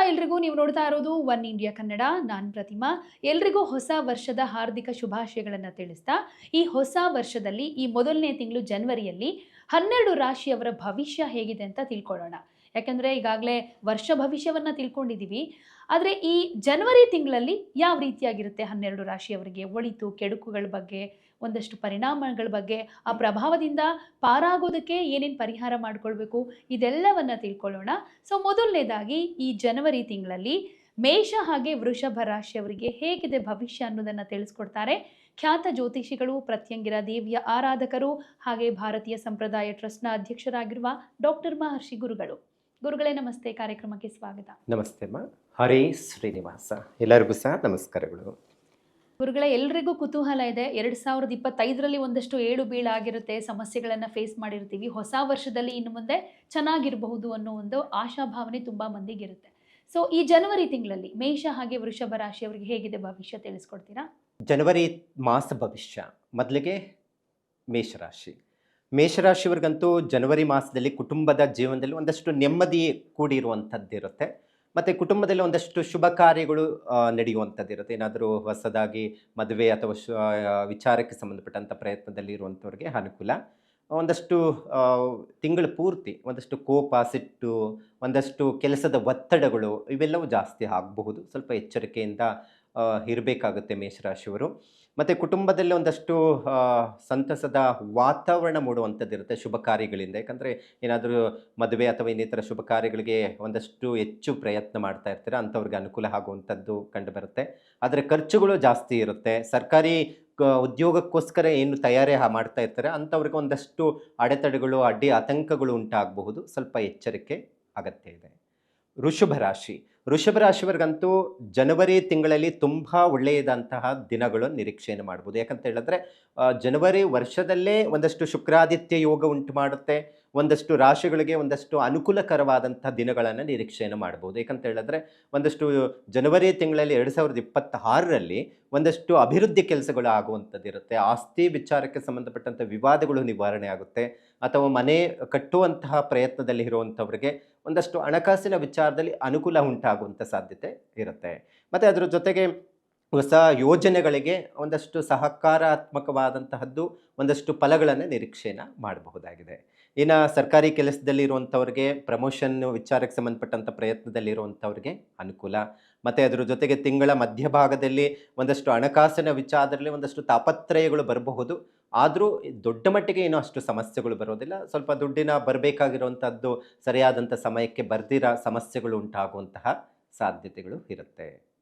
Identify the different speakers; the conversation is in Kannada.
Speaker 1: ಎಲ್ರಿಗೂ. ನೀವು ನೋಡ್ತಾ ಇರೋದು ಒನ್ ಇಂಡಿಯಾ ಕನ್ನಡ. ನಾನು ಪ್ರತಿಮಾ. ಎಲ್ರಿಗೂ ಹೊಸ ವರ್ಷದ ಹಾರ್ದಿಕ ಶುಭಾಶಯಗಳನ್ನು ತಿಳಿಸ್ತಾ, ಈ ಹೊಸ ವರ್ಷದಲ್ಲಿ ಈ ಮೊದಲನೇ ತಿಂಗಳು ಜನವರಿಯಲ್ಲಿ 12 ರಾಶಿಯವರ ಭವಿಷ್ಯ ಹೇಗಿದೆ ಅಂತ ತಿಳ್ಕೊಳ್ಳೋಣ. ಯಾಕಂದ್ರೆ ಈಗಾಗಲೇ ವರ್ಷ ಭವಿಷ್ಯವನ್ನ ತಿಳ್ಕೊಂಡಿದ್ದೀವಿ. ಆದರೆ ಈ ಜನವರಿ ತಿಂಗಳಲ್ಲಿ ಯಾವ ರೀತಿಯಾಗಿರುತ್ತೆ 12 ರಾಶಿಯವರಿಗೆ, ಒಳಿತು ಕೆಡುಕುಗಳ ಬಗ್ಗೆ, ಒಂದಷ್ಟು ಪರಿಣಾಮಗಳ ಬಗ್ಗೆ, ಆ ಪ್ರಭಾವದಿಂದ ಪಾರಾಗೋದಕ್ಕೆ ಏನೇನು ಪರಿಹಾರ ಮಾಡ್ಕೊಳ್ಬೇಕು, ಇದೆಲ್ಲವನ್ನ ತಿಳ್ಕೊಳ್ಳೋಣ. ಸೊ ಮೊದಲನೇದಾಗಿ ಈ ಜನವರಿ ತಿಂಗಳಲ್ಲಿ ಮೇಷ ಹಾಗೆ ವೃಷಭ ರಾಶಿಯವರಿಗೆ ಹೇಗಿದೆ ಭವಿಷ್ಯ ಅನ್ನೋದನ್ನ ತಿಳಿಸ್ಕೊಡ್ತಾರೆ ಖ್ಯಾತ ಜ್ಯೋತಿಷಿಗಳು, ಪ್ರತ್ಯಂಗಿರ ದೇವಿಯ ಆರಾಧಕರು, ಹಾಗೆ ಭಾರತೀಯ ಸಂಪ್ರದಾಯ ಟ್ರಸ್ಟ್ನ ಅಧ್ಯಕ್ಷರಾಗಿರುವ ಡಾಕ್ಟರ್ ಮಹರ್ಷಿ ಗುರುಗಳು. ಗುರುಗಳೇ ನಮಸ್ತೆ, ಕಾರ್ಯಕ್ರಮಕ್ಕೆ ಸ್ವಾಗತ.
Speaker 2: ನಮಸ್ತೆ ಅಮ್ಮ. ಹರೇ ಶ್ರೀನಿವಾಸ. ಎಲ್ಲರಿಗೂ ಸಹ ನಮಸ್ಕಾರಗಳು.
Speaker 1: ಗುರುಗಳೇ, ಎಲ್ರಿಗೂ ಕುತೂಹಲ ಇದೆ. 2025ರಲ್ಲಿ ಒಂದಷ್ಟು ಏಳು ಬೀಳಾಗಿರುತ್ತೆ, ಸಮಸ್ಯೆಗಳನ್ನು ಫೇಸ್ ಮಾಡಿರ್ತೀವಿ. ಹೊಸ ವರ್ಷದಲ್ಲಿ ಇನ್ನು ಮುಂದೆ ಚೆನ್ನಾಗಿರಬಹುದು ಅನ್ನೋ ಒಂದು ಆಶಾಭಾವನೆ ತುಂಬ ಮಂದಿಗಿರುತ್ತೆ. ಸೊ ಈ ಜನವರಿ ತಿಂಗಳಲ್ಲಿ ಮೇಷ ಹಾಗೆ ವೃಷಭ ರಾಶಿಯವರಿಗೆ ಹೇಗಿದೆ ಭವಿಷ್ಯ ತಿಳಿಸ್ಕೊಡ್ತೀರಾ?
Speaker 2: ಜನವರಿ ಮಾಸ ಭವಿಷ್ಯ ಮೊದಲಿಗೆ ಮೇಷರಾಶಿ. ಮೇಷರಾಶಿಯವ್ರಿಗಂತೂ ಜನವರಿ ಮಾಸದಲ್ಲಿ ಕುಟುಂಬದ ಜೀವನದಲ್ಲಿ ಒಂದಷ್ಟು ನೆಮ್ಮದಿ ಕೂಡಿರುವಂಥದ್ದಿರುತ್ತೆ. ಮತ್ತು ಕುಟುಂಬದಲ್ಲಿ ಒಂದಷ್ಟು ಶುಭ ಕಾರ್ಯಗಳು ನಡೆಯುವಂಥದ್ದಿರುತ್ತೆ. ಏನಾದರೂ ಹೊಸದಾಗಿ ಮದುವೆ ಅಥವಾ ವಿಚಾರಕ್ಕೆ ಸಂಬಂಧಪಟ್ಟಂಥ ಪ್ರಯತ್ನದಲ್ಲಿ ಇರುವಂಥವ್ರಿಗೆ ಅನುಕೂಲ. ಒಂದಷ್ಟು ತಿಂಗಳ ಪೂರ್ತಿ ಒಂದಷ್ಟು ಕೋಪ, ಸಿಟ್ಟು, ಒಂದಷ್ಟು ಕೆಲಸದ ಒತ್ತಡಗಳು ಇವೆಲ್ಲವೂ ಜಾಸ್ತಿ ಆಗಬಹುದು. ಸ್ವಲ್ಪ ಎಚ್ಚರಿಕೆಯಿಂದ ಇರಬೇಕಾಗುತ್ತೆ ಮೇಷರಾಶಿಯವರು. ಮತ್ತು ಕುಟುಂಬದಲ್ಲಿ ಒಂದಷ್ಟು ಸಂತಸದ ವಾತಾವರಣ ಮೂಡುವಂಥದ್ದಿರುತ್ತೆ ಶುಭ ಕಾರ್ಯಗಳಿಂದ. ಯಾಕಂದರೆ ಏನಾದರೂ ಮದುವೆ ಅಥವಾ ಇನ್ನಿತರ ಶುಭ ಕಾರ್ಯಗಳಿಗೆ ಒಂದಷ್ಟು ಹೆಚ್ಚು ಪ್ರಯತ್ನ ಮಾಡ್ತಾ ಇರ್ತೀರ, ಅಂಥವ್ರಿಗೆ ಅನುಕೂಲ ಆಗುವಂಥದ್ದು ಕಂಡುಬರುತ್ತೆ. ಆದರೆ ಖರ್ಚುಗಳು ಜಾಸ್ತಿ ಇರುತ್ತೆ. ಸರ್ಕಾರಿ ಉದ್ಯೋಗಕ್ಕೋಸ್ಕರ ಏನು ತಯಾರಿ ಮಾಡ್ತಾ ಇರ್ತಾರೆ ಅಂಥವ್ರಿಗೆ ಒಂದಷ್ಟು ಅಡೆತಡೆಗಳು, ಆತಂಕಗಳು ಉಂಟಾಗಬಹುದು. ಸ್ವಲ್ಪ ಎಚ್ಚರಿಕೆ ಅಗತ್ಯ ಇದೆ. ವೃಷಭ ರಾಶಿ. ವೃಷಭ ರಾಶಿಯವರಿಗಂತೂ ಜನವರಿ ತಿಂಗಳಲ್ಲಿ ತುಂಬ ಒಳ್ಳೆಯದಂತಹ ದಿನಗಳು ನಿರೀಕ್ಷೆಯನ್ನು ಮಾಡ್ಬೋದು. ಯಾಕಂತ ಹೇಳಿದ್ರೆ ಜನವರಿ ವರ್ಷದಲ್ಲೇ ಒಂದಷ್ಟು ಶುಕ್ರಾದಿತ್ಯ ಯೋಗ ಉಂಟು ಮಾಡುತ್ತೆ. ಒಂದಷ್ಟು ರಾಶಿಗಳಿಗೆ ಒಂದಷ್ಟು ಅನುಕೂಲಕರವಾದಂಥ ದಿನಗಳನ್ನು ನಿರೀಕ್ಷೆಯನ್ನು ಮಾಡ್ಬೋದು. ಯಾಕಂತ ಹೇಳಿದ್ರೆ ಒಂದಷ್ಟು ಜನವರಿ ತಿಂಗಳಲ್ಲಿ 2026ರಲ್ಲಿ ಒಂದಷ್ಟು ಅಭಿವೃದ್ಧಿ ಕೆಲಸಗಳು ಆಗುವಂಥದ್ದಿರುತ್ತೆ. ಆಸ್ತಿ ವಿಚಾರಕ್ಕೆ ಸಂಬಂಧಪಟ್ಟಂಥ ವಿವಾದಗಳು ನಿವಾರಣೆ ಆಗುತ್ತೆ. ಅಥವಾ ಮನೆ ಕಟ್ಟುವಂತಹ ಪ್ರಯತ್ನದಲ್ಲಿ ಇರುವಂಥವ್ರಿಗೆ ಒಂದಷ್ಟು ಹಣಕಾಸಿನ ವಿಚಾರದಲ್ಲಿ ಅನುಕೂಲ ಉಂಟಾಗುವಂಥ ಸಾಧ್ಯತೆ ಇರುತ್ತೆ. ಮತ್ತು ಅದರ ಜೊತೆಗೆ ಹೊಸ ಯೋಜನೆಗಳಿಗೆ ಒಂದಷ್ಟು ಸಹಕಾರಾತ್ಮಕವಾದಂತಹದ್ದು ಒಂದಷ್ಟು ಫಲಗಳನ್ನು ನಿರೀಕ್ಷೆಯನ್ನು ಮಾಡಬಹುದಾಗಿದೆ. ಇನ್ನು ಸರ್ಕಾರಿ ಕೆಲಸದಲ್ಲಿ ಇರುವಂಥವ್ರಿಗೆ ಪ್ರಮೋಷನ್ ವಿಚಾರಕ್ಕೆ ಸಂಬಂಧಪಟ್ಟಂಥ ಪ್ರಯತ್ನದಲ್ಲಿರುವಂಥವ್ರಿಗೆ ಅನುಕೂಲ. ಮತ್ತು ಅದರ ಜೊತೆಗೆ ತಿಂಗಳ ಮಧ್ಯಭಾಗದಲ್ಲಿ ಒಂದಷ್ಟು ಹಣಕಾಸಿನ ವಿಚಾರದಲ್ಲಿ ಒಂದಷ್ಟು ತಾಪತ್ರಯಗಳು ಬರಬಹುದು. ಆದರೂ ದೊಡ್ಡ ಮಟ್ಟಿಗೆ ಏನೂ ಅಷ್ಟು ಸಮಸ್ಯೆಗಳು ಬರೋದಿಲ್ಲ. ಸ್ವಲ್ಪ ದುಡ್ಡಿನ ಬರಬೇಕಾಗಿರುವಂಥದ್ದು ಸರಿಯಾದಂಥ ಸಮಯಕ್ಕೆ ಬರ್ದಿರೋ ಸಮಸ್ಯೆಗಳು ಉಂಟಾಗುವಂತಹ ಸಾಧ್ಯತೆಗಳು ಇರುತ್ತೆ.